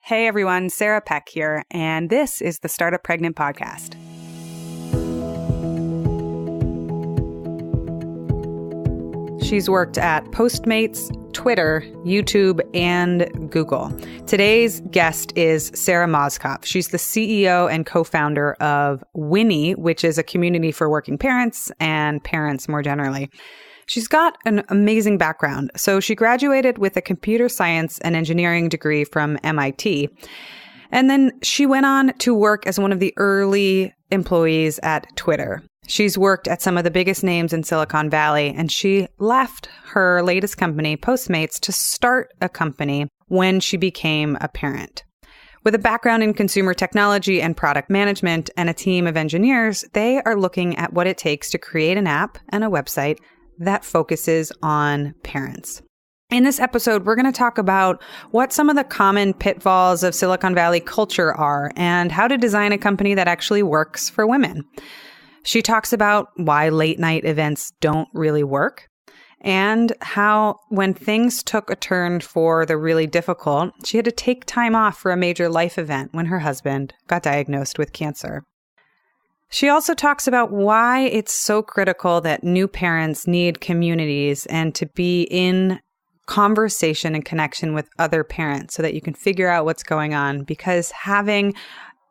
Hey everyone, Sarah Peck here, and this is the Startup Pregnant podcast. She's worked at Postmates, Twitter, YouTube, and Google. Today's guest is Sara Mauskopf. She's the CEO and co-founder of Winnie, which is a community for working parents and parents more generally. She's got an amazing background. So she graduated with a computer science and engineering degree from MIT. And then she went on to work as one of the early employees at Twitter. She's worked at some of the biggest names in Silicon Valley, and she left her latest company, Postmates, to start a company when she became a parent. With a background in consumer technology and product management and a team of engineers, they are looking at what it takes to create an app and a website that focuses on parents. In this episode, we're going to talk about what some of the common pitfalls of Silicon Valley culture are and how to design a company that actually works for women. She talks about why late night events don't really work and how when things took a turn for the really difficult, she had to take time off for a major life event when her husband got diagnosed with cancer. She also talks about why it's so critical that new parents need communities and to be in conversation and connection with other parents so that you can figure out what's going on, because having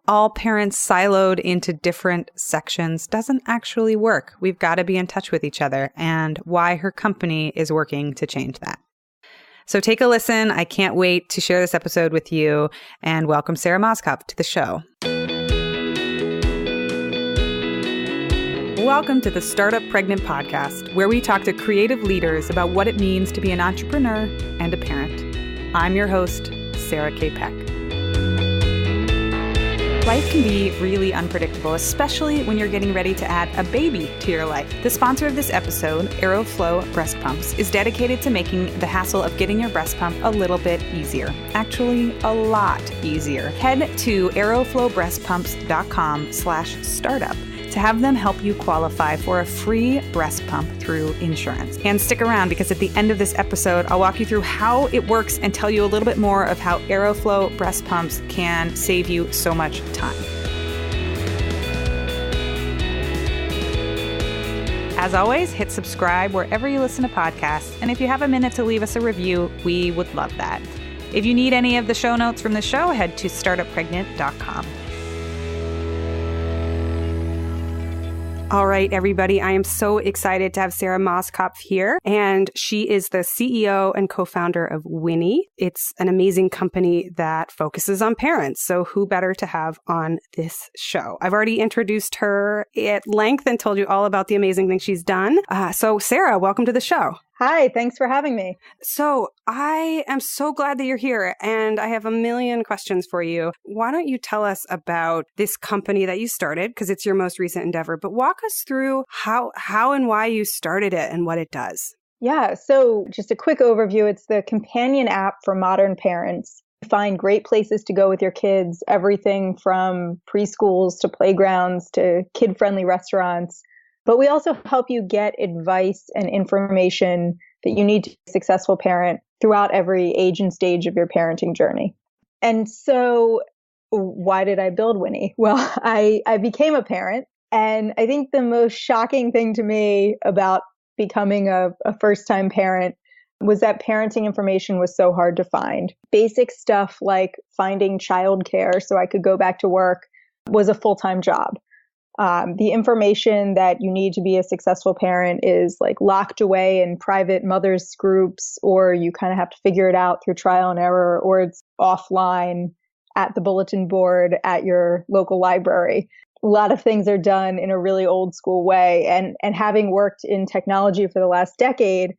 all parents siloed into different sections doesn't actually work. We've got to be in touch with each other, and why her company is working to change that. So take a listen. I can't wait to share this episode with you, and welcome Sara Mauskopf to the show. Welcome to the Startup Pregnant podcast, where we talk to creative leaders about what it means to be an entrepreneur and a parent. I'm your host, Sarah K. Peck. Life can be really unpredictable, especially when you're getting ready to add a baby to your life. The sponsor of this episode, Aeroflow Breast Pumps, is dedicated to making the hassle of getting your breast pump a little bit easier. Actually, a lot easier. Head to aeroflowbreastpumps.com/startup to have them help you qualify for a free breast pump through insurance. And stick around, because at the end of this episode, I'll walk you through how it works and tell you a little bit more of how Aeroflow breast pumps can save you so much time. As always, hit subscribe wherever you listen to podcasts. And if you have a minute to leave us a review, we would love that. If you need any of the show notes from the show, head to startuppregnant.com. All right, everybody, I am so excited to have Sara Mauskopf here, and she is the CEO and co-founder of Winnie. It's an amazing company that focuses on parents, so who better to have on this show? I've already introduced her at length and told you all about the amazing things she's done. So Sara, welcome to the show. Hi, thanks for having me. So I am so glad that you're here, and I have a million questions for you. Why don't you tell us about this company that you started, because it's your most recent endeavor, but walk us through how and why you started it and what it does. Yeah, so just a quick overview. It's the companion app for modern parents. You find great places to go with your kids, everything from preschools to playgrounds to kid-friendly restaurants. But we also help you get advice and information that you need to be a successful parent throughout every age and stage of your parenting journey. And so why did I build Winnie? Well, I became a parent. And I think the most shocking thing to me about becoming a first-time parent was that parenting information was so hard to find. Basic stuff like finding childcare so I could go back to work was a full-time job. The information that you need to be a successful parent is like locked away in private mothers groups, or you kind of have to figure it out through trial and error, or it's offline at the bulletin board at your local library. A lot of things are done in a really old school way. And having worked in technology for the last decade,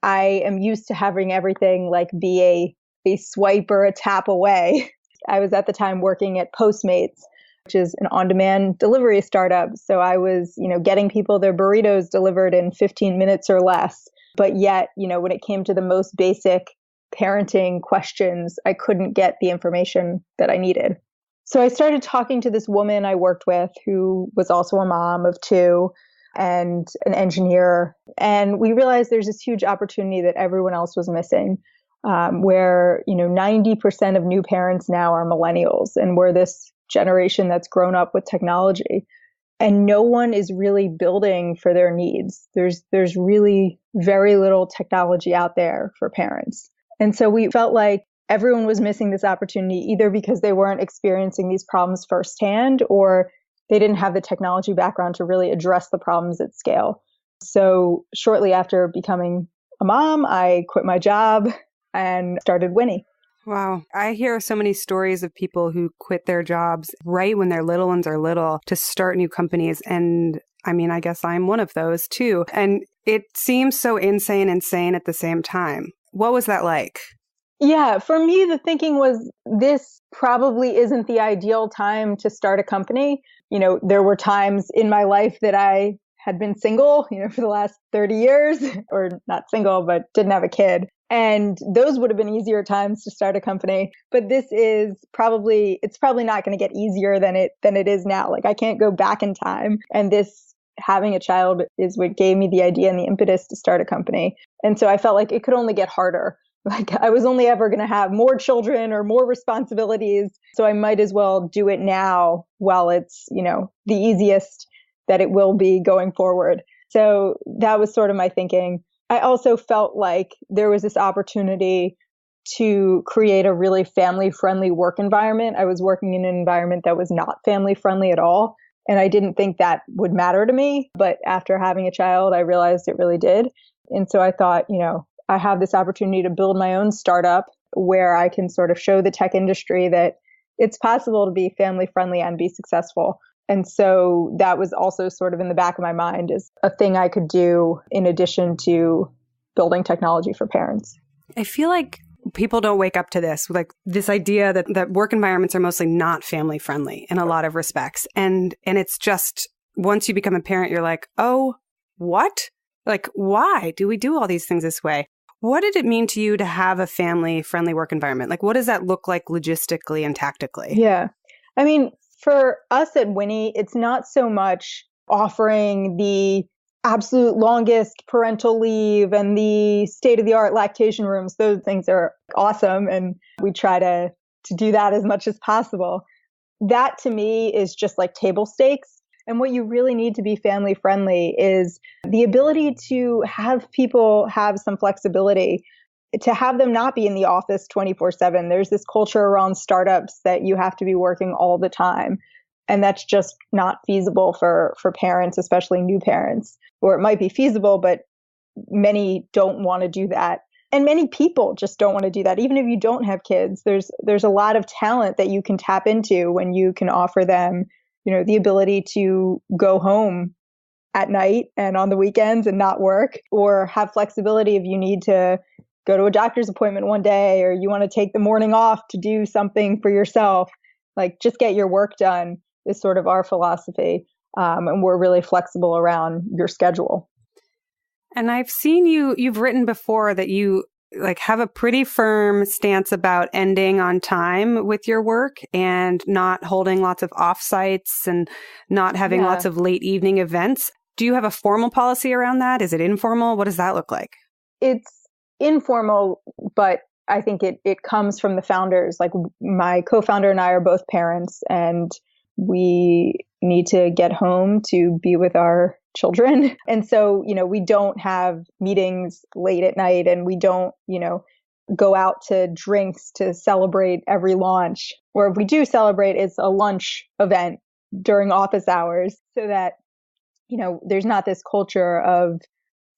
I am used to having everything like be a swipe or a tap away. I was at the time working at Postmates, which is an on-demand delivery startup. So I was, getting people their burritos delivered in 15 minutes or less. But yet, when it came to the most basic parenting questions, I couldn't get the information that I needed. So I started talking to this woman I worked with who was also a mom of two and an engineer. And we realized there's this huge opportunity that everyone else was missing, where, 90% of new parents now are millennials, and we're this generation that's grown up with technology. And no one is really building for their needs. There's really very little technology out there for parents. And so we felt like everyone was missing this opportunity, either because they weren't experiencing these problems firsthand, or they didn't have the technology background to really address the problems at scale. So shortly after becoming a mom, I quit my job and started Winnie. Wow. I hear so many stories of people who quit their jobs right when their little ones are little to start new companies. And I mean, I guess I'm one of those too. And it seems so insane at the same time. What was that like? Yeah, for me, the thinking was this probably isn't the ideal time to start a company. There were times in my life that I had been single, for the last 30 years, or not single, but didn't have a kid. And those would have been easier times to start a company. But it's probably not going to get easier than it is now. Like, I can't go back in time. And having a child is what gave me the idea and the impetus to start a company. And so I felt like it could only get harder. Like, I was only ever going to have more children or more responsibilities. So I might as well do it now while it's, the easiest that it will be going forward. So that was sort of my thinking. I also felt like there was this opportunity to create a really family-friendly work environment. I was working in an environment that was not family-friendly at all. And I didn't think that would matter to me. But after having a child, I realized it really did. And so I thought, I have this opportunity to build my own startup where I can sort of show the tech industry that it's possible to be family-friendly and be successful. And so that was also sort of in the back of my mind as a thing I could do in addition to building technology for parents. I feel like people don't wake up to this idea that work environments are mostly not family friendly in a lot of respects. And it's just, once you become a parent, you're like, oh, what? Like, why do we do all these things this way? What did it mean to you to have a family friendly work environment? Like, what does that look like logistically and tactically? Yeah. I mean, for us at Winnie, it's not so much offering the absolute longest parental leave and the state-of-the-art lactation rooms. Those things are awesome, and we try to do that as much as possible. That, to me, is just like table stakes. And what you really need to be family friendly is the ability to have people have some flexibility, to have them not be in the office 24/7. There's this culture around startups that you have to be working all the time. And that's just not feasible for parents, especially new parents. Or it might be feasible, but many don't want to do that. And many people just don't want to do that. Even if you don't have kids, there's a lot of talent that you can tap into when you can offer them, the ability to go home at night and on the weekends and not work, or have flexibility if you need to go to a doctor's appointment one day, or you want to take the morning off to do something for yourself. Like, just get your work done is sort of our philosophy. And we're really flexible around your schedule. And I've seen you've written before that you have a pretty firm stance about ending on time with your work and not holding lots of offsites and not having lots of late evening events. Do you have a formal policy around that? Is it informal? What does that look like? It's informal, but I think it comes from the founders. Like, my co-founder and I are both parents, and we need to get home to be with our children. And so, we don't have meetings late at night, and we don't, go out to drinks to celebrate every launch. Or if we do celebrate, it's a lunch event during office hours, so that, there's not this culture of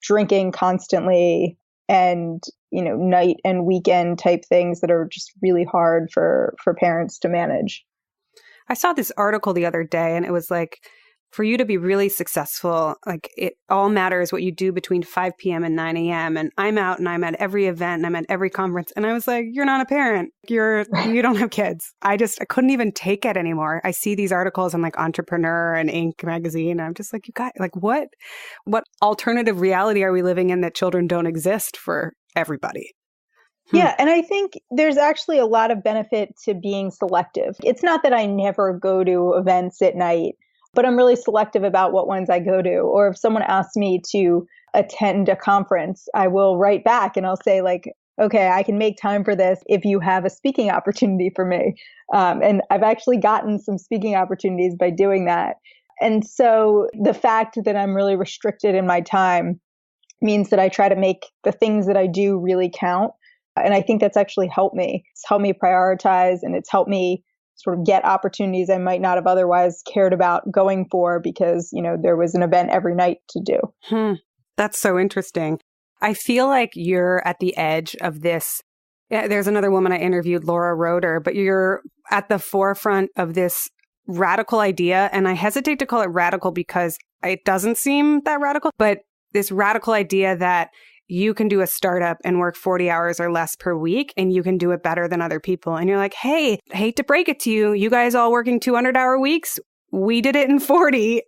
drinking constantly and, night and weekend type things that are just really hard for parents to manage. I saw this article the other day, and it was like, for you to be really successful, it all matters what you do between 5 p.m. and 9 a.m. And I'm out and I'm at every event and I'm at every conference. And I was like, you're not a parent. You don't have kids. I couldn't even take it anymore. I see these articles on Entrepreneur and Inc. magazine. And I'm just like, you guys, what alternative reality are we living in that children don't exist for everybody? Yeah. And I think there's actually a lot of benefit to being selective. It's not that I never go to events at night, but I'm really selective about what ones I go to. Or if someone asks me to attend a conference, I will write back and I'll say okay, I can make time for this if you have a speaking opportunity for me. And I've actually gotten some speaking opportunities by doing that. And so the fact that I'm really restricted in my time means that I try to make the things that I do really count. And I think that's actually helped me. It's helped me prioritize, and it's helped me sort of get opportunities I might not have otherwise cared about going for because, there was an event every night to do. That's so interesting. I feel like you're at the edge of this. There's another woman I interviewed, Laura Roeder, but you're at the forefront of this radical idea. And I hesitate to call it radical because it doesn't seem that radical, but this radical idea that you can do a startup and work 40 hours or less per week and you can do it better than other people. And you're like, hey, I hate to break it to you. You guys all working 200-hour weeks. We did it in 40.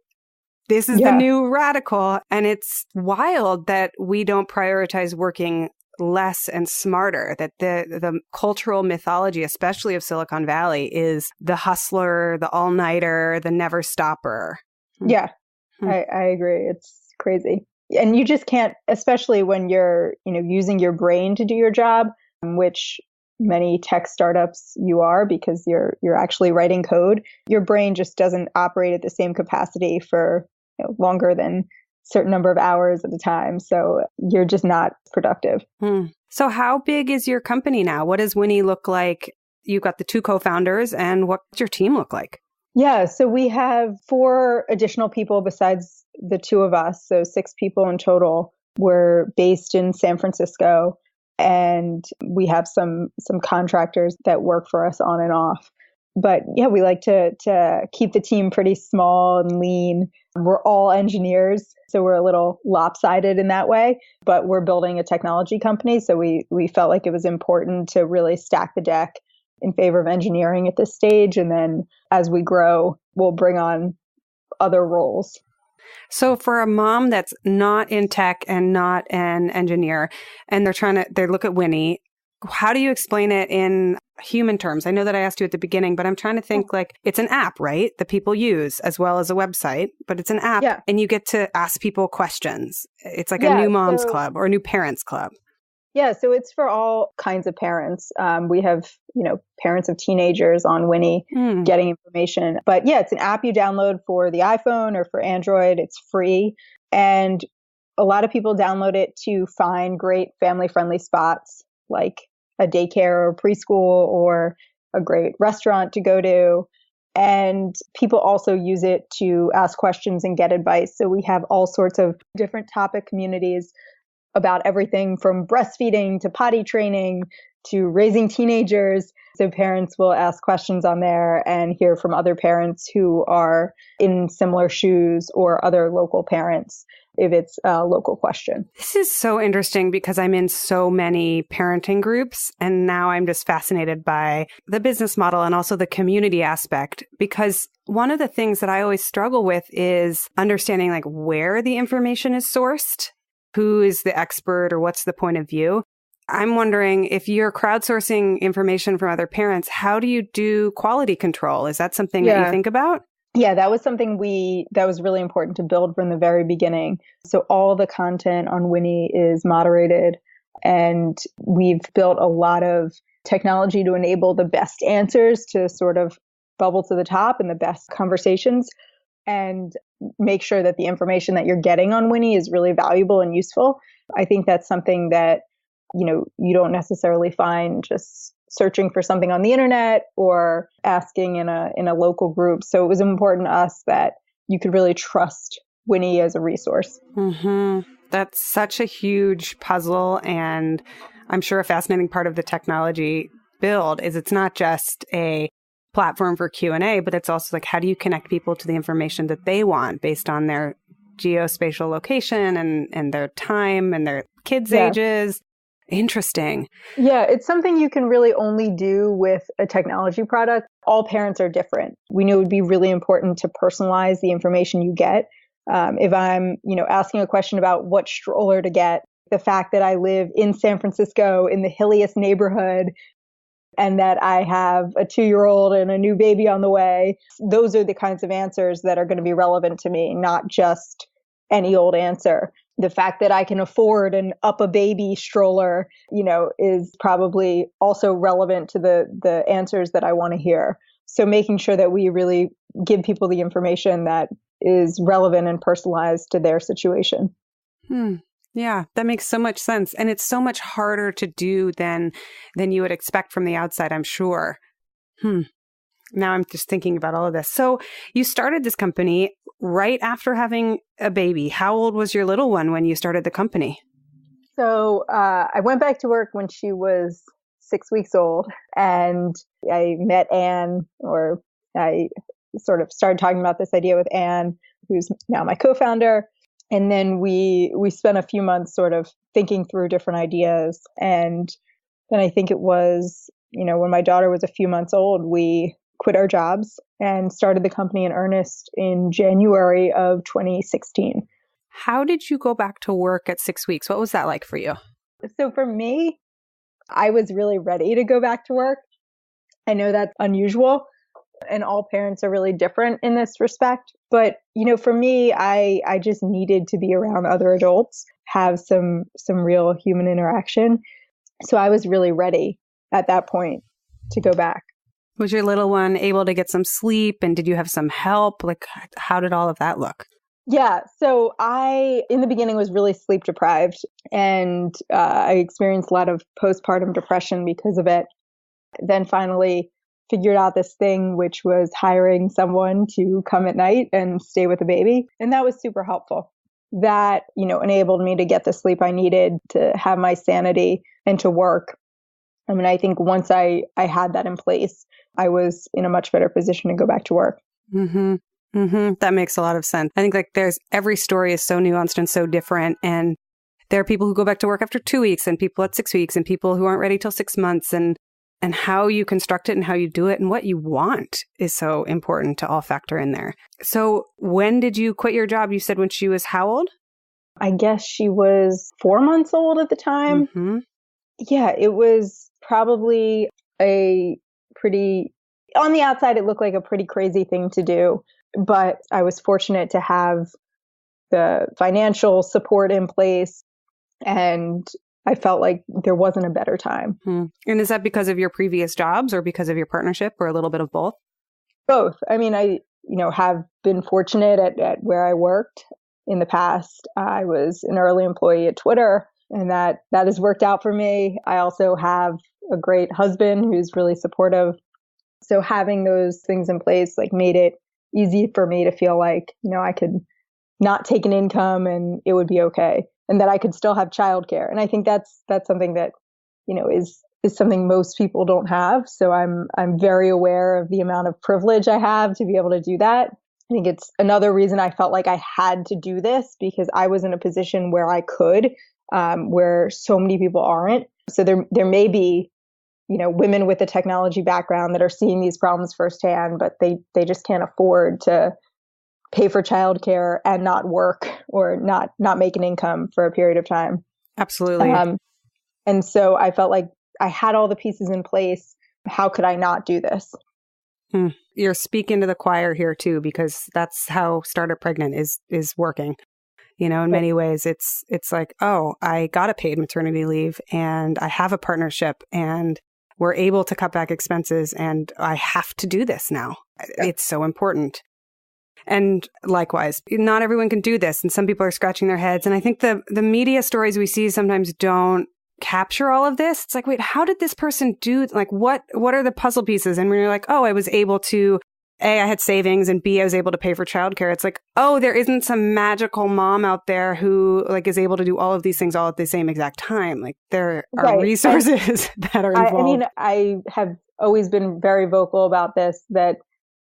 This is the new radical. And it's wild that we don't prioritize working less and smarter, that the cultural mythology, especially of Silicon Valley, is the hustler, the all-nighter, the never-stopper. Yeah, I agree. It's crazy. And you just can't, especially when you're, using your brain to do your job, which many tech startups you are because you're actually writing code. Your brain just doesn't operate at the same capacity for longer than a certain number of hours at a time. So you're just not productive. So how big is your company now? What does Winnie look like? You've got the 2 co-founders, and what's your team look like? Yeah, so we have 4 additional people besides the 2 of us, so 6 people in total. We're based in San Francisco, and we have some contractors that work for us on and off. But yeah, we like to keep the team pretty small and lean. We're all engineers, so we're a little lopsided in that way, but we're building a technology company. So we felt like it was important to really stack the deck in favor of engineering at this stage. And then as we grow, we'll bring on other roles. So for a mom that's not in tech and not an engineer, and they look at Winnie, how do you explain it in human terms? I know that I asked you at the beginning, but I'm trying to think like it's an app, right? That people use as well as a website, but it's an app and you get to ask people questions. It's like a new mom's club or a new parents club. Yeah, so it's for all kinds of parents. We have, parents of teenagers on Winnie getting information. But yeah, it's an app you download for the iPhone or for Android. It's free. And a lot of people download it to find great family-friendly spots like a daycare or preschool or a great restaurant to go to. And people also use it to ask questions and get advice. So we have all sorts of different topic communities about everything from breastfeeding to potty training to raising teenagers. So parents will ask questions on there and hear from other parents who are in similar shoes or other local parents if it's a local question. This is so interesting because I'm in so many parenting groups, and now I'm just fascinated by the business model and also the community aspect, because one of the things that I always struggle with is understanding like where the information is sourced, who is the expert or what's the point of view. I'm wondering if you're crowdsourcing information from other parents, how do you do quality control? Is that something that you think about? Yeah, that was something that was really important to build from the very beginning. So all the content on Winnie is moderated, and we've built a lot of technology to enable the best answers to sort of bubble to the top and the best conversations, and make sure that the information that you're getting on Winnie is really valuable and useful. I think that's something that, you don't necessarily find just searching for something on the internet or asking in a local group. So it was important to us that you could really trust Winnie as a resource. That's such a huge puzzle, and I'm sure a fascinating part of the technology build is it's not just a platform for Q&A, but it's also like, how do you connect people to the information that they want based on their geospatial location and their time and their kids' ages? Interesting. Yeah, it's something you can really only do with a technology product. All parents are different. We knew it would be really important to personalize the information you get. If I'm, asking a question about what stroller to get, the fact that I live in San Francisco in the hilliest neighborhood and that I have a 2-year-old and a new baby on the way, those are the kinds of answers that are going to be relevant to me, not just any old answer. the fact that I can afford an up a baby stroller, is probably also relevant to the answers that I want to hear. So making sure that we really give people the information that is relevant and personalized to their situation. Yeah, that makes so much sense. And it's so much harder to do than you would expect from the outside, I'm sure. Now I'm just thinking about all of this. So you started this company right after having a baby. How old was your little one when you started the company? So I went back to work when she was 6 weeks old, and I met Anne, or I sort of started talking about this idea with Anne, who's now my co-founder. And then we spent a few months sort of thinking through different ideas. And then I think it was, when my daughter was a few months old, we quit our jobs and started the company in earnest in January of 2016. How did you go back to work at 6 weeks? What was that like for you? So for me, I was really ready to go back to work. I know that's unusual, and all parents are really different in this respect. But, for me, I just needed to be around other adults, have some real human interaction. So I was really ready at that point to go back. Was your little one able to get some sleep, and did you have some help? Like, how did all of that look? Yeah. So I, in the beginning, was really sleep deprived, and I experienced a lot of postpartum depression because of it. Then finally figured out this thing, which was hiring someone to come at night and stay with the baby. And that was super helpful. That, enabled me to get the sleep I needed to have my sanity and to work. I mean, I think once I had that in place, I was in a much better position to go back to work. That makes a lot of sense. I think every story is so nuanced and so different. And there are people who go back to work after 2 weeks, and people at 6 weeks, and people who aren't ready till 6 months. And how you construct it and how you do it and what you want is so important to all factor in there. So when did you quit your job? You said when she was how old? I guess she was 4 months old at the time. Yeah, it was probably on the outside, it looked like a pretty crazy thing to do. But I was fortunate to have the financial support in place, and I felt like there wasn't a better time. And is that because of your previous jobs or because of your partnership, or a little bit of both? Both. I mean, I, have been fortunate at where I worked in the past. I was an early employee at Twitter, and that has worked out for me. I also have a great husband who's really supportive. So having those things in place made it easy for me to feel like, I could not take an income and it would be okay, and that I could still have childcare. And I think that's something that, is something most people don't have. So I'm very aware of the amount of privilege I have to be able to do that. I think it's another reason I felt like I had to do this, because I was in a position where I could, where so many people aren't. So there may be, women with a technology background that are seeing these problems firsthand, but they just can't afford to pay for childcare and not work or not make an income for a period of time. Absolutely. And so I felt like I had all the pieces in place. How could I not do this? You're speaking to the choir here too, because that's how Startup Pregnant is working. In many ways, it's like, oh, I got a paid maternity leave and I have a partnership and we're able to cut back expenses, and I have to do this now. Yeah. It's so important. And likewise, not everyone can do this. And some people are scratching their heads. And I think the media stories we see sometimes don't capture all of this. It's like, wait, how did this person do? Like, what are the puzzle pieces? And when you're like, oh, I was able to, A, I had savings, and B, I was able to pay for childcare. It's like, oh, there isn't some magical mom out there who is able to do all of these things all at the same exact time. Like, there are resources that are involved. I mean, I have always been very vocal about this, that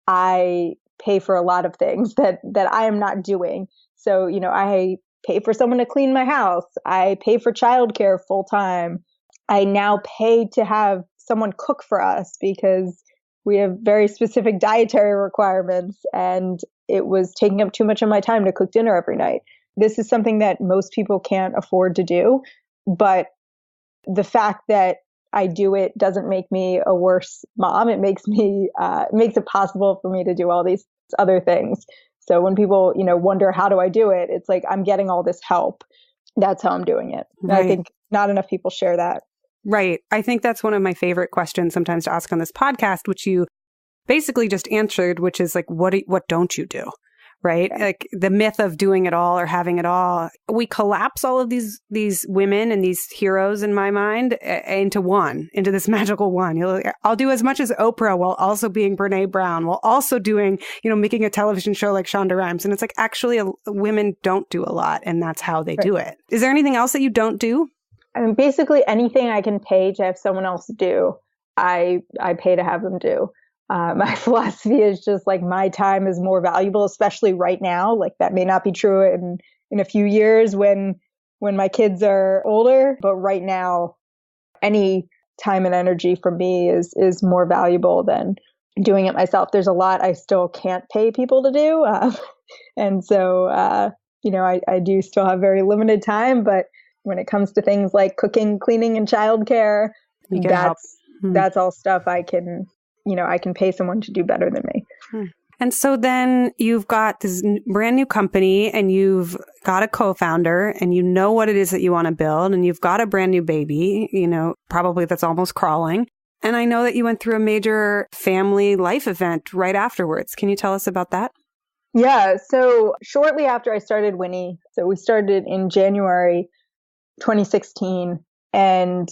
I pay for a lot of things that I am not doing. So, I pay for someone to clean my house. I pay for childcare full time. I now pay to have someone cook for us because we have very specific dietary requirements, and it was taking up too much of my time to cook dinner every night. This is something that most people can't afford to do, but the fact that I do it doesn't make me a worse mom. It makes it possible for me to do all these other things. So when people, wonder, how do I do it? It's like, I'm getting all this help. That's how I'm doing it. And I think not enough people share that. Right. I think that's one of my favorite questions sometimes to ask on this podcast, which you basically just answered, which is like, what don't you do? Right? Yeah. Like the myth of doing it all or having it all. We collapse all of these women and these heroes in my mind into this magical one. I'll do as much as Oprah while also being Brene Brown, while also doing, making a television show like Shonda Rhimes. And it's like, actually, women don't do a lot, and that's how they do it. Is there anything else that you don't do? I mean, basically anything I can pay to have someone else do, I pay to have them do. My philosophy is just like, my time is more valuable, especially right now. Like that may not be true in a few years when my kids are older, but right now, any time and energy for me is more valuable than doing it myself. There's a lot I still can't pay people to do. And so, I do still have very limited time, but when it comes to things like cooking, cleaning, and childcare, that's all stuff I can pay someone to do better than me. And so then you've got this brand new company and you've got a co-founder and you know what it is that you want to build and you've got a brand new baby, probably that's almost crawling. And I know that you went through a major family life event right afterwards. Can you tell us about that? Yeah. So shortly after I started Winnie, so we started in January 2016, and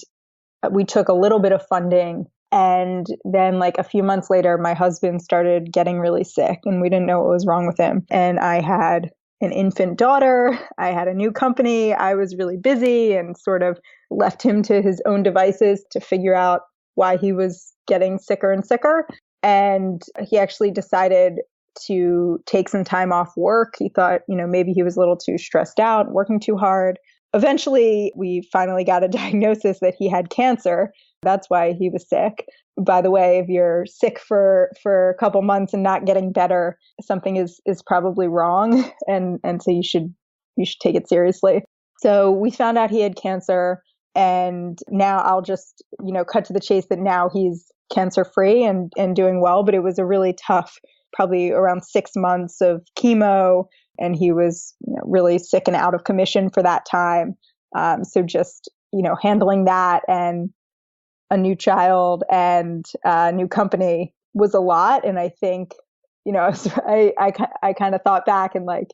we took a little bit of funding. And then like a few months later, my husband started getting really sick and we didn't know what was wrong with him. And I had an infant daughter. I had a new company. I was really busy and sort of left him to his own devices to figure out why he was getting sicker and sicker. And he actually decided to take some time off work. He thought, maybe he was a little too stressed out, working too hard. Eventually, we finally got a diagnosis that he had cancer. That's why he was sick. By the way, if you're sick for a couple months and not getting better, something is probably wrong. And so you should take it seriously. So we found out he had cancer, and now I'll just, cut to the chase that now he's cancer free and doing well. But it was a really tough, probably around 6 months of chemo. And he was really sick and out of commission for that time. So just, handling that and a new child and a new company was a lot. And I think, I kind of thought back, and like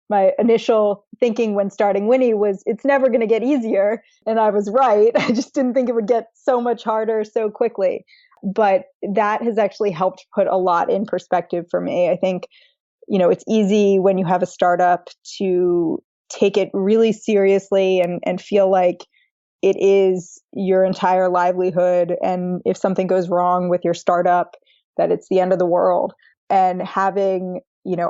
my initial thinking when starting Winnie was, it's never going to get easier. And I was right. I just didn't think it would get so much harder so quickly. But that has actually helped put a lot in perspective for me. I think, it's easy when you have a startup to take it really seriously and feel like it is your entire livelihood. And if something goes wrong with your startup, that it's the end of the world. And having,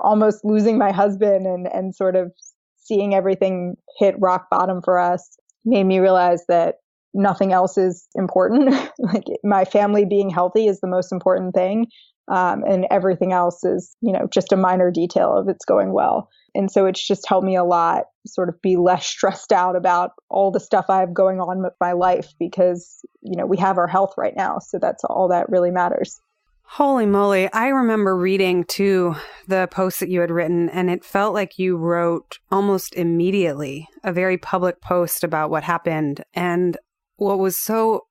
almost losing my husband and sort of seeing everything hit rock bottom for us made me realize that nothing else is important. Like my family being healthy is the most important thing. And everything else is, just a minor detail of it's going well. And so it's just helped me a lot sort of be less stressed out about all the stuff I have going on with my life because, we have our health right now. So that's all that really matters. Holy moly. I remember reading too the post that you had written, and it felt like you wrote almost immediately a very public post about what happened. And what was so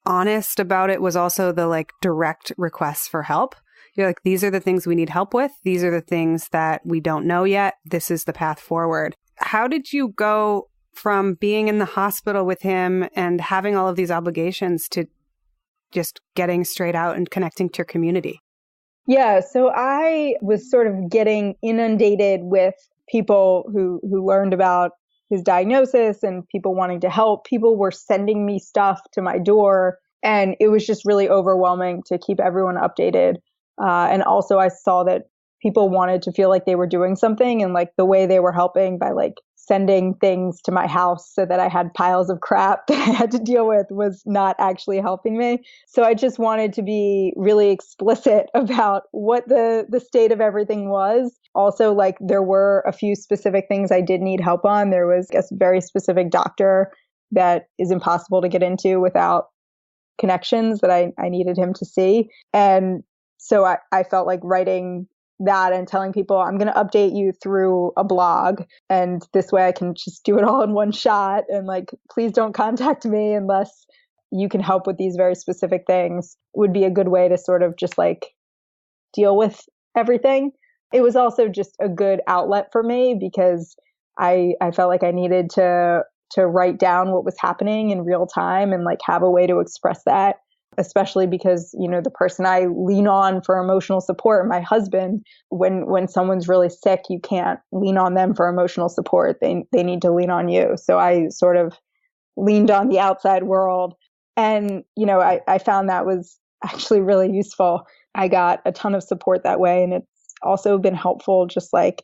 honest about it was also the direct requests for help. You're like, these are the things we need help with. These are the things that we don't know yet. This is the path forward. How did you go from being in the hospital with him and having all of these obligations to just getting straight out and connecting to your community? Yeah, so I was sort of getting inundated with people who learned about his diagnosis and people wanting to help. People were sending me stuff to my door, and it was just really overwhelming to keep everyone updated. And also I saw that people wanted to feel like they were doing something, and the way they were helping by sending things to my house so that I had piles of crap that I had to deal with was not actually helping me. So I just wanted to be really explicit about what the state of everything was. Also, there were a few specific things I did need help on. There was a very specific doctor that is impossible to get into without connections that I needed him to see. And so I felt like writing that and telling people I'm going to update you through a blog. And this way I can just do it all in one shot. And like, please don't contact me unless you can help with these very specific things would be a good way to sort of just like deal with everything. It was also just a good outlet for me because I felt like I needed to write down what was happening in real time and like have a way to express that, especially because, you know, the person I lean on for emotional support, my husband, when someone's really sick, you can't lean on them for emotional support. They need to lean on you. So I sort of leaned on the outside world. And, you know, I found that was actually really useful. I got a ton of support that way. And it's also been helpful just like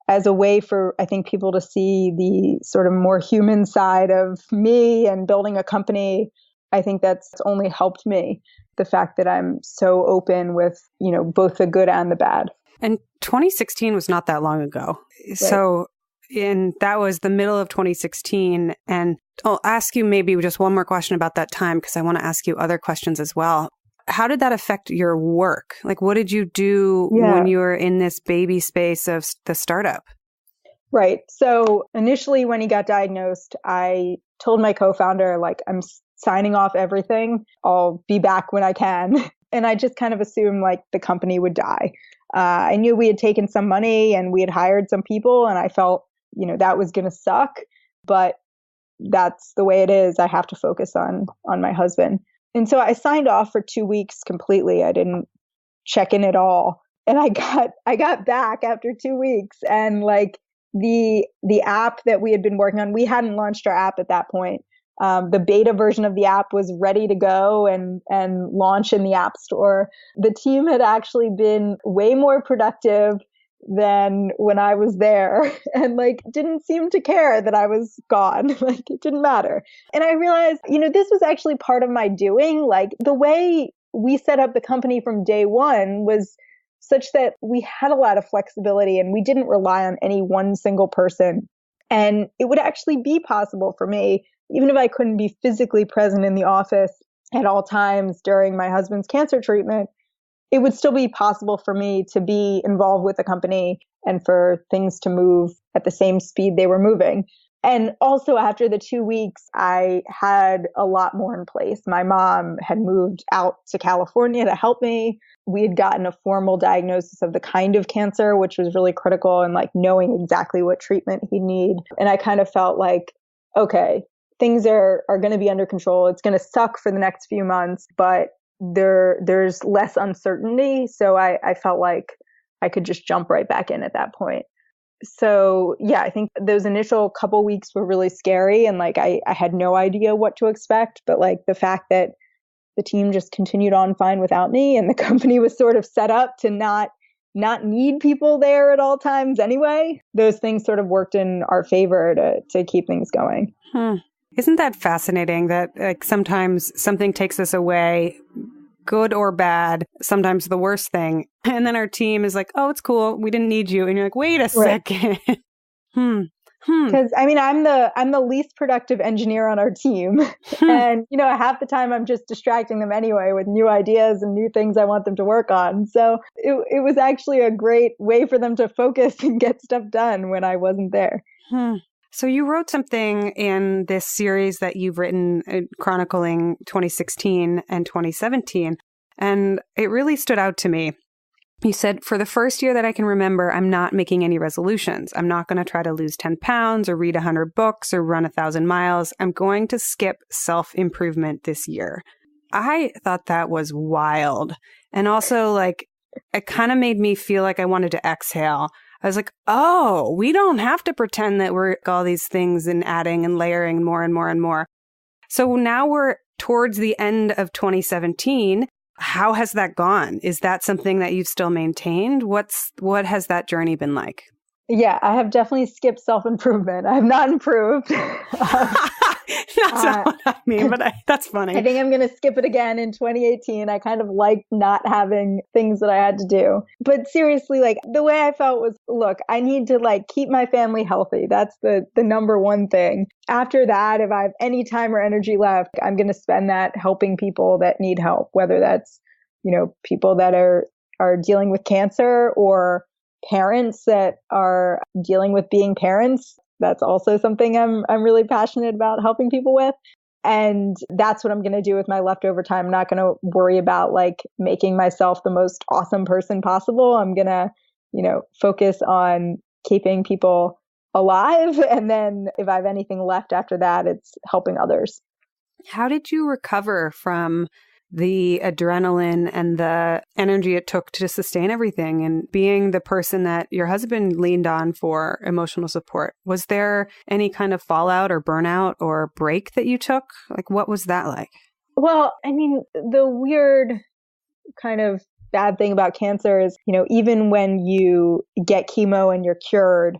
as a way for, I think, people to see the sort of more human side of me and building a company. I think that's only helped me, the fact that I'm so open with, you know, both the good and the bad. And 2016 was not that long ago. Right. So that was the middle of 2016. And I'll ask you maybe just one more question about that time, because I want to ask you other questions as well. How did that affect your work? Like, what did you do when you were in this baby space of the startup? Right. So initially when he got diagnosed, I told my co-founder, like, I'm signing off everything. I'll be back when I can. And I just kind of assumed like the company would die. I knew we had taken some money and we had hired some people, and I felt, you know, that was going to suck, but that's the way it is. I have to focus on my husband. And so I signed off for 2 weeks completely. I didn't check in at all. And I got back after 2 weeks, and like the app that we had been working on, we hadn't launched our app at that point. The beta version of the app was ready to go and launch in the App Store. The team had actually been way more productive than when I was there, and like didn't seem to care that I was gone. Like it didn't matter. And I realized, you know, this was actually part of my doing. Like the way we set up the company from day one was such that we had a lot of flexibility and we didn't rely on any one single person. And it would actually be possible for me, even if I couldn't be physically present in the office at all times during my husband's cancer treatment, it would still be possible for me to be involved with the company and for things to move at the same speed they were moving. And also after the 2 weeks, I had a lot more in place. My mom had moved out to California to help me. We had gotten a formal diagnosis of the kind of cancer, which was really critical, and like knowing exactly what treatment he'd need. And I kind of felt like, okay, things are going to be under control. It's going to suck for the next few months, but there's less uncertainty. So I felt like I could just jump right back in at that point. So yeah, I think those initial couple weeks were really scary, and like I had no idea what to expect, but like the fact that the team just continued on fine without me, and the company was sort of set up to not need people there at all times anyway, those things sort of worked in our favor to keep things going. Isn't that fascinating that like sometimes something takes us away, good or bad, sometimes the worst thing. And then our team is like, oh, it's cool. We didn't need you. And you're like, wait a second. Because I mean, I'm the least productive engineer on our team. And, you know, half the time I'm just distracting them anyway with new ideas and new things I want them to work on. So it was actually a great way for them to focus and get stuff done when I wasn't there. So you wrote something in this series that you've written chronicling 2016 and 2017, and it really stood out to me. You said, for the first year that I can remember, I'm not making any resolutions. I'm not going to try to lose 10 pounds or read 100 books or run 1,000 miles. I'm going to skip self-improvement this year. I thought that was wild. And also, like, it kind of made me feel like I wanted to exhale. I was like, oh, we don't have to pretend that we're all these things and adding and layering more and more and more. So now we're towards the end of 2017. How has that gone? Is that something that you've still maintained? What has that journey been like? Yeah, I have definitely skipped self-improvement. I have not improved. That's not what I mean, but that's funny. I think I'm going to skip it again in 2018. I kind of liked not having things that I had to do. But seriously, like the way I felt was, look, I need to like keep my family healthy. That's the number one thing. After that, if I have any time or energy left, I'm going to spend that helping people that need help, whether that's, you know, people that are are dealing with cancer, or parents that are dealing with being parents. That's also something I'm really passionate about helping people with. And that's what I'm going to do with my leftover time. I'm not going to worry about like making myself the most awesome person possible. I'm going to, focus on keeping people alive. And then if I have anything left after that, it's helping others. How did you recover from the adrenaline and the energy it took to sustain everything and being the person that your husband leaned on for emotional support? Was there any kind of fallout or burnout or break that you took? Like, what was that like? Well, I mean, the weird kind of bad thing about cancer is, even when you get chemo and you're cured,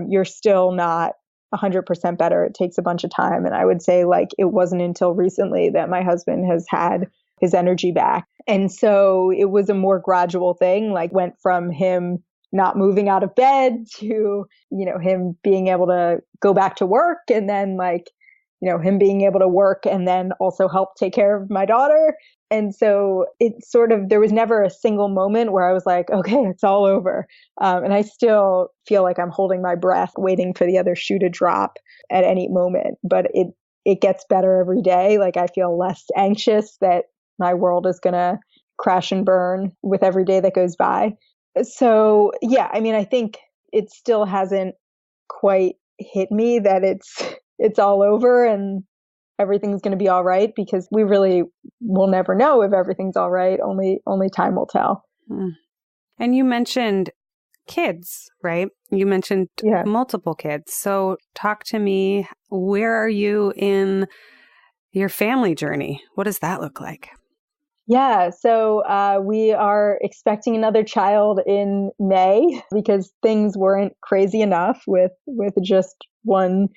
you're still not 100% better. It takes a bunch of time. And I would say like it wasn't until recently that my husband has had his energy back. And so it was a more gradual thing, like went from him not moving out of bed to, him being able to go back to work, and then like, him being able to work and then also help take care of my daughter. And so it sort of, there was never a single moment where I was like, okay, it's all over. And I still feel like I'm holding my breath, waiting for the other shoe to drop at any moment. But it gets better every day. Like I feel less anxious that my world is going to crash and burn with every day that goes by. So yeah, I mean, I think it still hasn't quite hit me that it's all over and everything's going to be all right, because we really will never know if everything's all right. Only time will tell. And you mentioned kids, right? You mentioned multiple kids. So talk to me. Where are you in your family journey? What does that look like? Yeah, so we are expecting another child in May because things weren't crazy enough with just one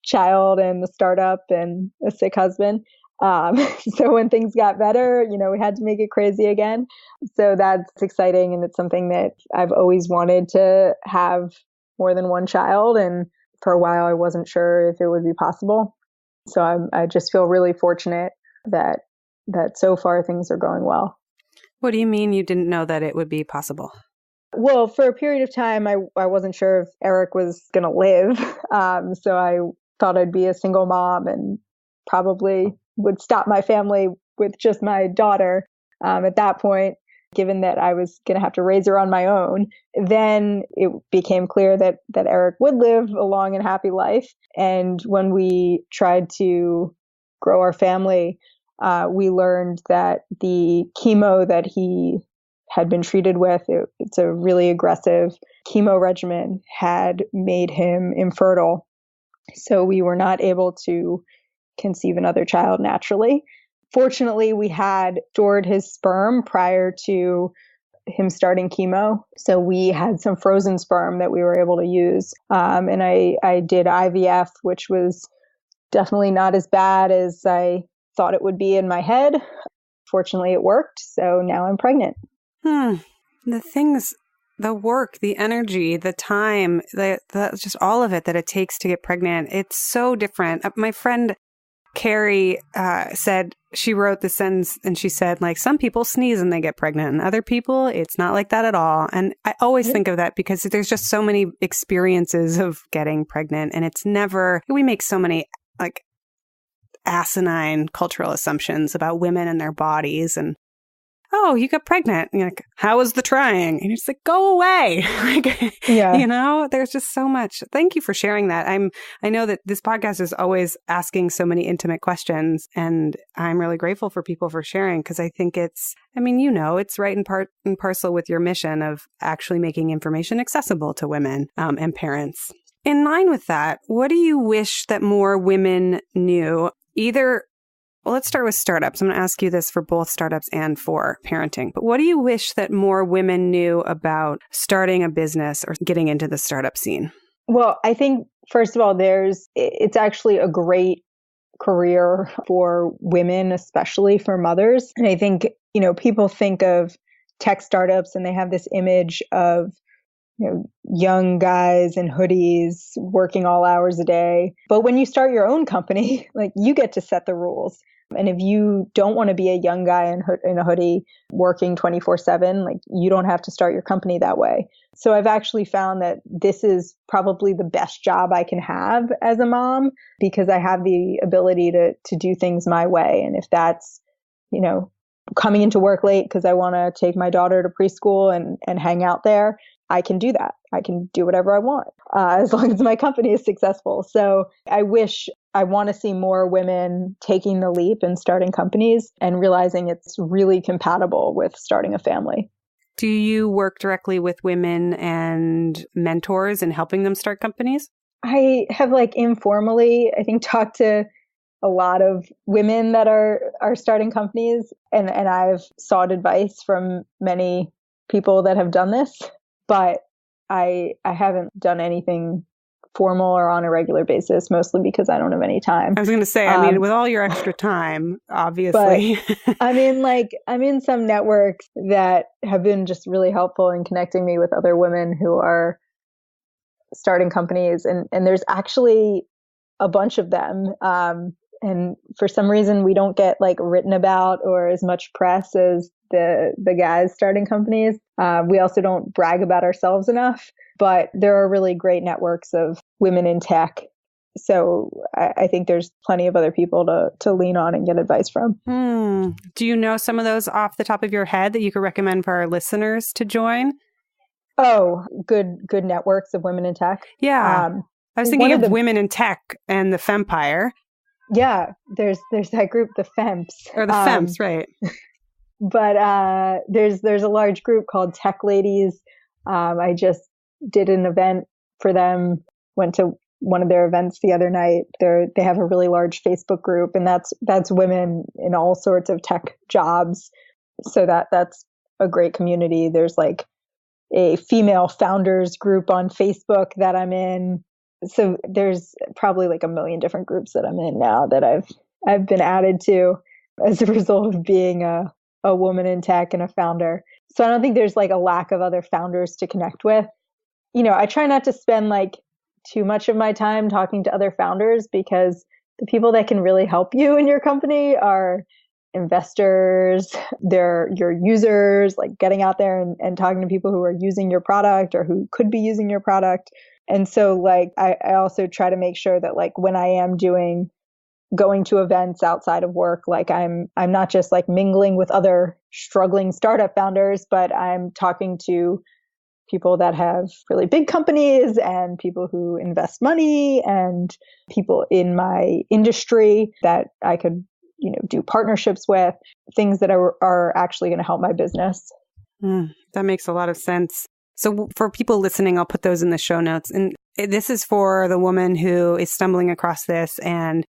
child and the startup and a sick husband. So when things got better, we had to make it crazy again. So that's exciting. And it's something that I've always wanted to have more than one child. And for a while, I wasn't sure if it would be possible. So I just feel really fortunate that so far things are going well. What do you mean you didn't know that it would be possible? Well, for a period of time, I wasn't sure if Eric was going to live. So I thought I'd be a single mom and probably would stop my family with just my daughter at that point, given that I was going to have to raise her on my own. Then it became clear that Eric would live a long and happy life. And when we tried to grow our family, we learned that the chemo that he had been treated with, it's a really aggressive chemo regimen, had made him infertile. So we were not able to conceive another child naturally. Fortunately, we had stored his sperm prior to him starting chemo. So we had some frozen sperm that we were able to use. And I did IVF, which was definitely not as bad as I thought it would be in my head. Fortunately, it worked. So now I'm pregnant. The things, the work, the energy, the time, the just all of it that it takes to get pregnant, it's so different. My friend Carrie said, she wrote this sentence and she said, like, some people sneeze and they get pregnant and other people, it's not like that at all. And I always think of that because there's just so many experiences of getting pregnant, and it's never, we make so many like asinine cultural assumptions about women and their bodies. And oh, you got pregnant. And you're like, how was the trying? And it's like, go away. There's just so much. Thank you for sharing that. I know that this podcast is always asking so many intimate questions, and I'm really grateful for people for sharing, because I think it's right in part and parcel with your mission of actually making information accessible to women and parents. In line with that, what do you wish that more women knew? Well, let's start with startups. I'm going to ask you this for both startups and for parenting. But what do you wish that more women knew about starting a business or getting into the startup scene? Well, I think, first of all, it's actually a great career for women, especially for mothers. And I think, people think of tech startups and they have this image of, young guys in hoodies working all hours a day. But when you start your own company, like, you get to set the rules. And if you don't want to be a young guy in a hoodie working 24/7, like you don't have to start your company that way. So I've actually found that this is probably the best job I can have as a mom because I have the ability to do things my way. And if that's, coming into work late because I want to take my daughter to preschool and hang out there, I can do that. I can do whatever I want as long as my company is successful. So I want to see more women taking the leap and starting companies and realizing it's really compatible with starting a family. Do you work directly with women and mentors and helping them start companies? I have informally, I think, talked to a lot of women that are starting companies and I've sought advice from many people that have done this, but I haven't done anything formal or on a regular basis, mostly because I don't have any time. I was going to say, with all your extra time, obviously. But, I'm in some networks that have been just really helpful in connecting me with other women who are starting companies. And there's actually a bunch of them. And for some reason, we don't get written about or as much press as the guys starting companies. We also don't brag about ourselves enough, but there are really great networks of women in tech. So I think there's plenty of other people to lean on and get advice from. Do you know some of those off the top of your head that you could recommend for our listeners to join? Oh, good networks of women in tech. Yeah. I was thinking of Women in Tech and the Fempire. Yeah, there's that group, the Femps. Or the Femps, right. But there's a large group called Tech Ladies. I just did an event for them, went to one of their events the other night. They have a really large Facebook group, and that's women in all sorts of tech jobs. So that's a great community. There's a female founders group on Facebook that I'm in. So there's probably a million different groups that I'm in now that I've been added to as a result of being a woman in tech and a founder. So I don't think there's a lack of other founders to connect with. I try not to spend too much of my time talking to other founders because the people that can really help you in your company are investors, they're your users, getting out there and talking to people who are using your product or who could be using your product. And so I also try to make sure that when I am going to events outside of work, I'm not just mingling with other struggling startup founders, but I'm talking to people that have really big companies and people who invest money and people in my industry that I could, do partnerships with, things that are actually going to help my business. That makes a lot of sense. So for people listening, I'll put those in the show notes. And this is for the woman who is stumbling across this and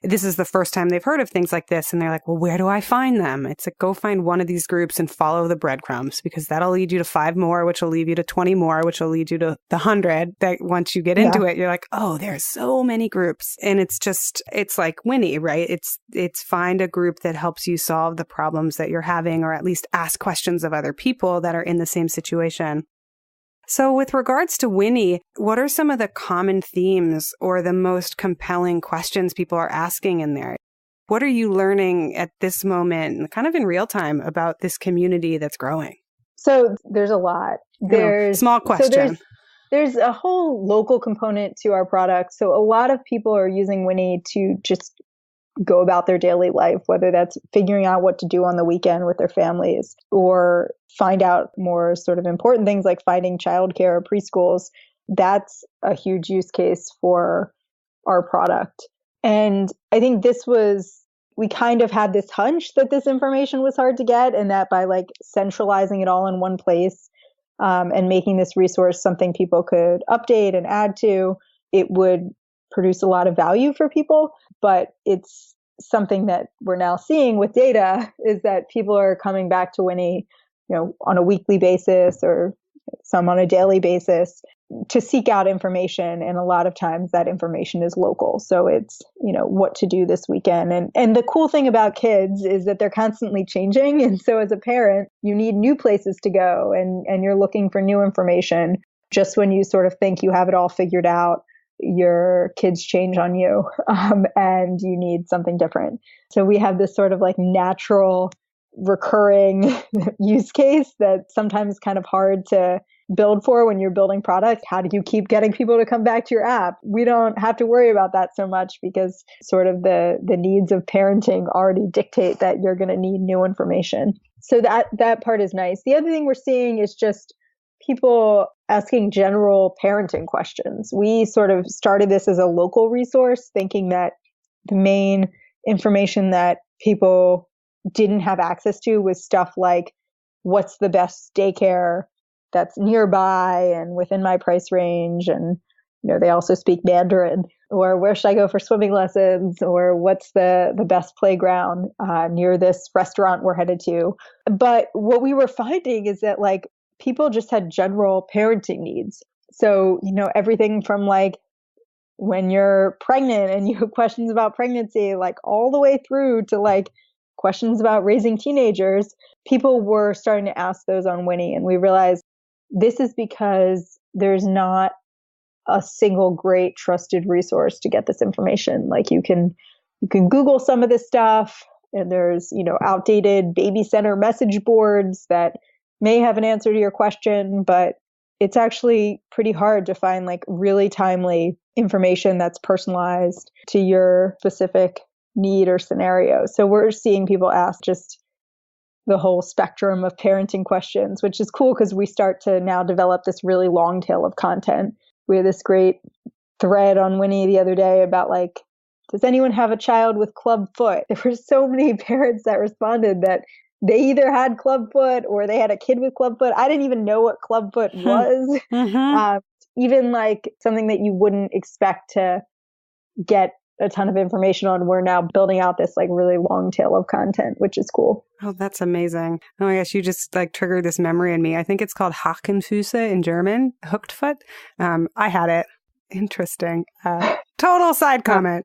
this is the first time they've heard of things like this. And they're like, well, where do I find them? It's go find one of these groups and follow the breadcrumbs because that'll lead you to 5 more, which will lead you to 20 more, which will lead you to the 100 that once you get into it, you're like, oh, there's so many groups. And it's like Winnie, right? It's find a group that helps you solve the problems that you're having or at least ask questions of other people that are in the same situation. So with regards to Winnie, what are some of the common themes or the most compelling questions people are asking in there? What are you learning at this moment, kind of in real time, about this community that's growing? So there's a lot. Small question. So there's a whole local component to our product. So a lot of people are using Winnie to just go about their daily life, whether that's figuring out what to do on the weekend with their families or find out more sort of important things like finding childcare or preschools. That's a huge use case for our product. And I think we kind of had this hunch that this information was hard to get and that by centralizing it all in one place and making this resource something people could update and add to, it would produce a lot of value for people. But it's something that we're now seeing with data is that people are coming back to Winnie, on a weekly basis or some on a daily basis to seek out information. And a lot of times that information is local. So it's, what to do this weekend. And the cool thing about kids is that they're constantly changing. And so as a parent, you need new places to go and you're looking for new information just when you sort of think you have it all figured out. your kids change on you, and you need something different. So we have this sort of like natural recurring use case that's sometimes kind of hard to build for when you're building product. How do you keep getting people to come back to your app? We don't have to worry about that so much because sort of the needs of parenting already dictate that you're going to need new information. So that part is nice. The other thing we're seeing is just people asking general parenting questions. We sort of started this as a local resource, thinking that the main information that people didn't have access to was stuff like, what's the best daycare that's nearby and within my price range? And, they also speak Mandarin. Or where should I go for swimming lessons? Or what's the best playground near this restaurant we're headed to? But what we were finding is that like people just had general parenting needs. So, everything from like when you're pregnant and you have questions about pregnancy, like all the way through to like questions about raising teenagers, people were starting to ask those on Winnie. And we realized this is because there's not a single great trusted resource to get this information. Like you can Google some of this stuff, and there's, outdated baby center message boards that may have an answer to your question, but it's actually pretty hard to find like really timely information that's personalized to your specific need or scenario. So we're seeing people ask just the whole spectrum of parenting questions, which is cool because we start to now develop this really long tail of content. We had this great thread on Winnie the other day about like, does anyone have a child with club foot? There were so many parents that responded that they either had club foot or they had a kid with club foot. I didn't even know what club foot was. Even like something that you wouldn't expect to get a ton of information on. We're now building out this like really long tail of content, which is cool. Oh, that's amazing. Oh my gosh, you just like triggered this memory in me. I think it's called Hakenfüße in German, hooked foot. I had it. Interesting. Total side comment.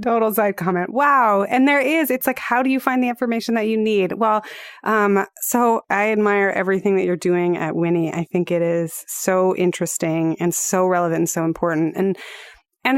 Total side comment. Wow. And it's like, how do you find the information that you need? Well, so I admire everything that you're doing at Winnie. I think it is so interesting and so relevant and so important. And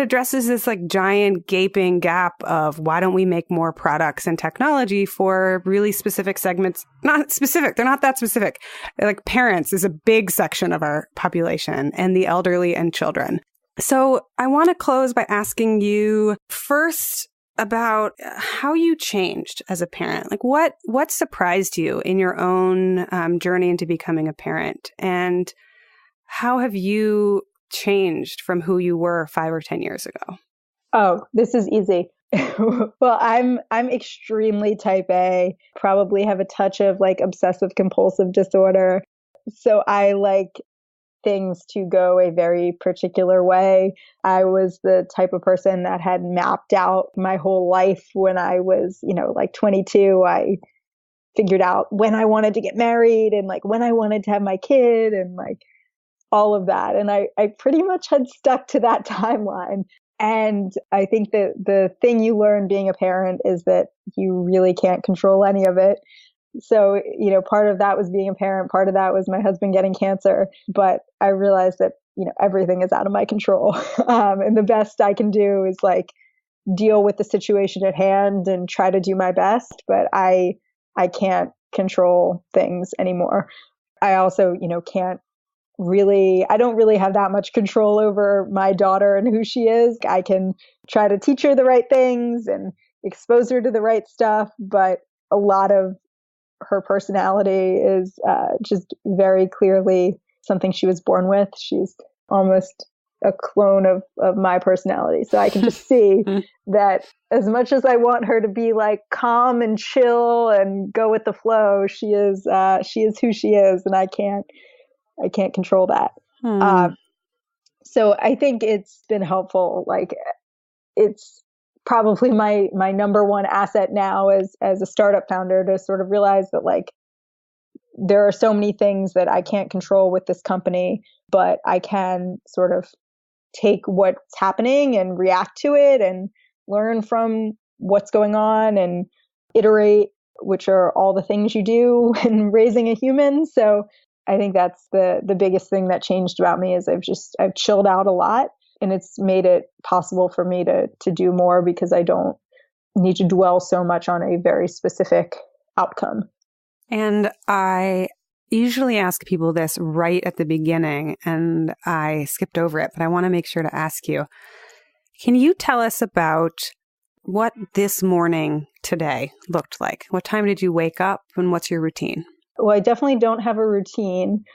addresses this like giant gaping gap of why don't we make more products and technology for really specific segments? Not specific. They're not that specific. Like parents is a big section of our population, and the elderly and children. So I want to close by asking you first about how you changed as a parent. Like what surprised you in your own journey into becoming a parent? And how have you changed from who you were 5 or 10 years ago? Oh, this is easy. Well, I'm extremely type A, probably have a touch of like obsessive compulsive disorder. So I like things to go a very particular way. I was the type of person that had mapped out my whole life when I was, like 22. I figured out when I wanted to get married and like when I wanted to have my kid and like all of that. And I pretty much had stuck to that timeline. And I think that the thing you learn being a parent is that you really can't control any of it. So, part of that was being a parent. Part of that was my husband getting cancer. But I realized that, everything is out of my control. And the best I can do is like deal with the situation at hand and try to do my best. But I can't control things anymore. I also, I don't really have that much control over my daughter and who she is. I can try to teach her the right things and expose her to the right stuff, but a lot of her personality is just very clearly something she was born with. She's almost a clone of my personality. So I can just see that as much as I want her to be like calm and chill and go with the flow, she is who she is, and I can't control that. So I think it's been helpful. Like it's probably my number one asset now as a startup founder to sort of realize that like there are so many things that I can't control with this company, but I can sort of take what's happening and react to it and learn from what's going on and iterate, which are all the things you do in raising a human. So I think that's the biggest thing that changed about me is I've chilled out a lot. And it's made it possible for me to do more because I don't need to dwell so much on a very specific outcome. And I usually ask people this right at the beginning, and I skipped over it, but I want to make sure to ask you. Can you tell us about what this morning today looked like? What time did you wake up, and what's your routine? Well, I definitely don't have a routine.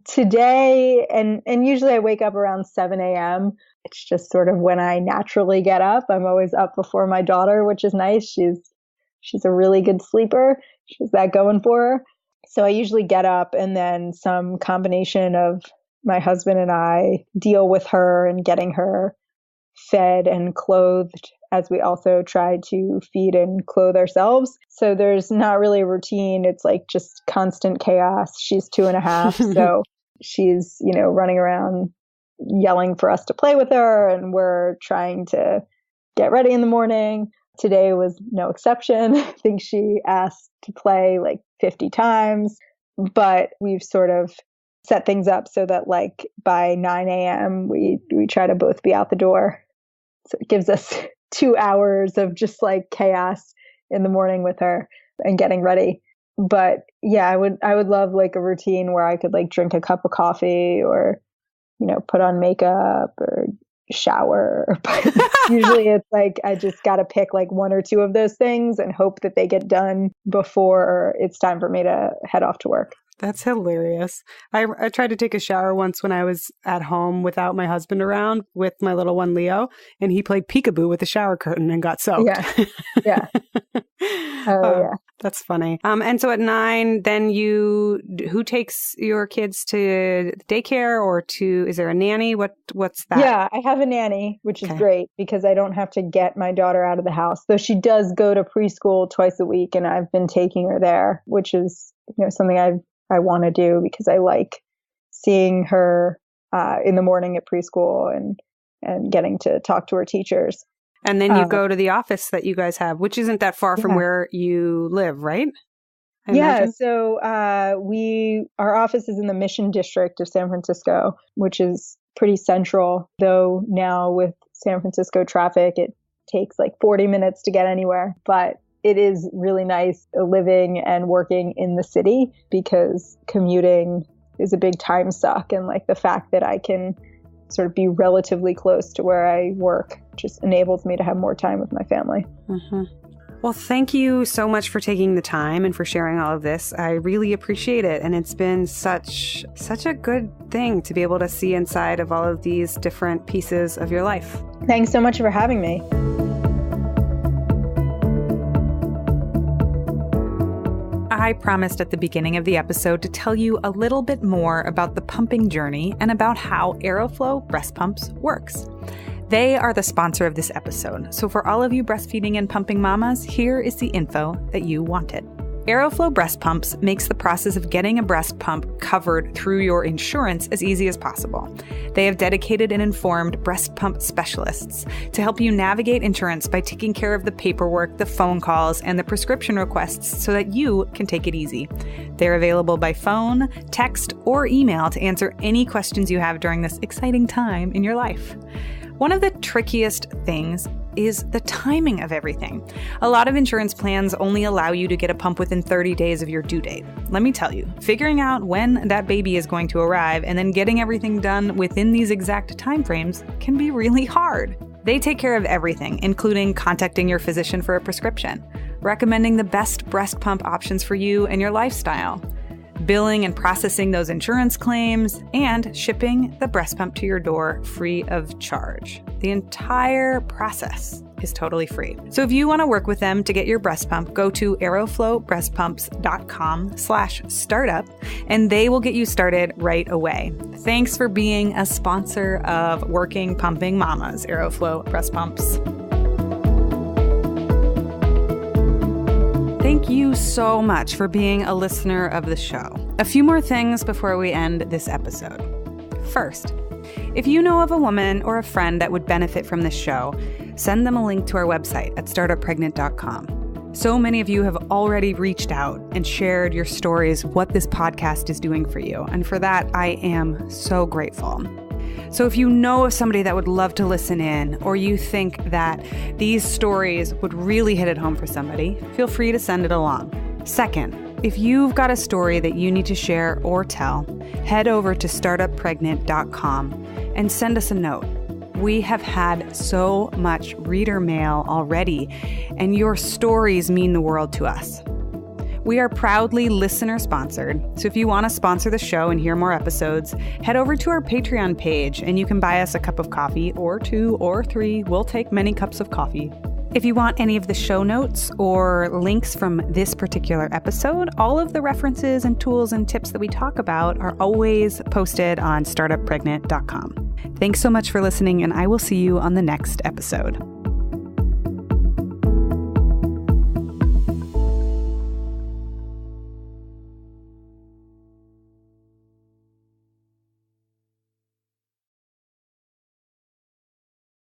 Today, and usually I wake up around 7 a.m. It's just sort of when I naturally get up. I'm always up before my daughter, which is nice. She's a really good sleeper. She's that going for her. So I usually get up, and then some combination of my husband and I deal with her and getting her fed and clothed, as we also try to feed and clothe ourselves. So there's not really a routine. It's like just constant chaos. She's 2.5. So she's, running around yelling for us to play with her, and we're trying to get ready in the morning. Today was no exception. I think she asked to play like 50 times, but we've sort of set things up so that like by 9 a.m. we try to both be out the door. So it gives us 2 hours of just like chaos in the morning with her and getting ready. But yeah, I would love like a routine where I could like drink a cup of coffee or, put on makeup or shower. But usually it's like I just got to pick like 1 or 2 of those things and hope that they get done before it's time for me to head off to work. That's hilarious. I tried to take a shower once when I was at home without my husband around with my little one, Leo, and he played peekaboo with the shower curtain and got soaked. Yeah. Yeah. That's funny. And so at 9, then who takes your kids to daycare or is there a nanny? What's that? Yeah, I have a nanny, which is great because I don't have to get my daughter out of the house. Though she does go to preschool twice a week, and I've been taking her there, which is, something I want to do because I like seeing her in the morning at preschool and getting to talk to her teachers. And then you go to the office that you guys have, which isn't that far from where you live, right? I imagine. So our office is in the Mission District of San Francisco, which is pretty central. Though now with San Francisco traffic, it takes like 40 minutes to get anywhere. But it is really nice living and working in the city because commuting is a big time suck. And like the fact that I can sort of be relatively close to where I work just enables me to have more time with my family. Mm-hmm. Well, thank you so much for taking the time and for sharing all of this. I really appreciate it. And it's been such a good thing to be able to see inside of all of these different pieces of your life. Thanks so much for having me. I promised at the beginning of the episode to tell you a little bit more about the pumping journey and about how Aeroflow breast pumps works. They are the sponsor of this episode, so for all of you breastfeeding and pumping mamas, here is the info that you wanted. Aeroflow breast pumps makes the process of getting a breast pump covered through your insurance as easy as possible. They have dedicated and informed breast pump specialists to help you navigate insurance by taking care of the paperwork, the phone calls, and the prescription requests so that you can take it easy. They're available by phone, text, or email to answer any questions you have during this exciting time in your life. One of the trickiest things is the timing of everything. A lot of insurance plans only allow you to get a pump within 30 days of your due date. Let me tell you, figuring out when that baby is going to arrive and then getting everything done within these exact timeframes can be really hard. They take care of everything, including contacting your physician for a prescription, recommending the best breast pump options for you and your lifestyle, billing and processing those insurance claims, and shipping the breast pump to your door free of charge. The entire process is totally free. So if you want to work with them to get your breast pump, go to aeroflowbreastpumps.com/startup and they will get you started right away. Thanks for being a sponsor of Working Pumping Mamas, Aeroflow Breast Pumps. Thank you so much for being a listener of the show. A few more things before we end this episode. First, if you know of a woman or a friend that would benefit from this show, send them a link to our website at startuppregnant.com. So many of you have already reached out and shared your stories, what this podcast is doing for you. And for that, I am so grateful. So if you know of somebody that would love to listen in, or you think that these stories would really hit it home for somebody, feel free to send it along. Second, if you've got a story that you need to share or tell, head over to startuppregnant.com and send us a note. We have had so much reader mail already, and your stories mean the world to us. We are proudly listener-sponsored, so if you want to sponsor the show and hear more episodes, head over to our Patreon page and you can buy us a cup of coffee, or 2 or 3. We'll take many cups of coffee. If you want any of the show notes or links from this particular episode, all of the references and tools and tips that we talk about are always posted on startuppregnant.com. Thanks so much for listening, and I will see you on the next episode.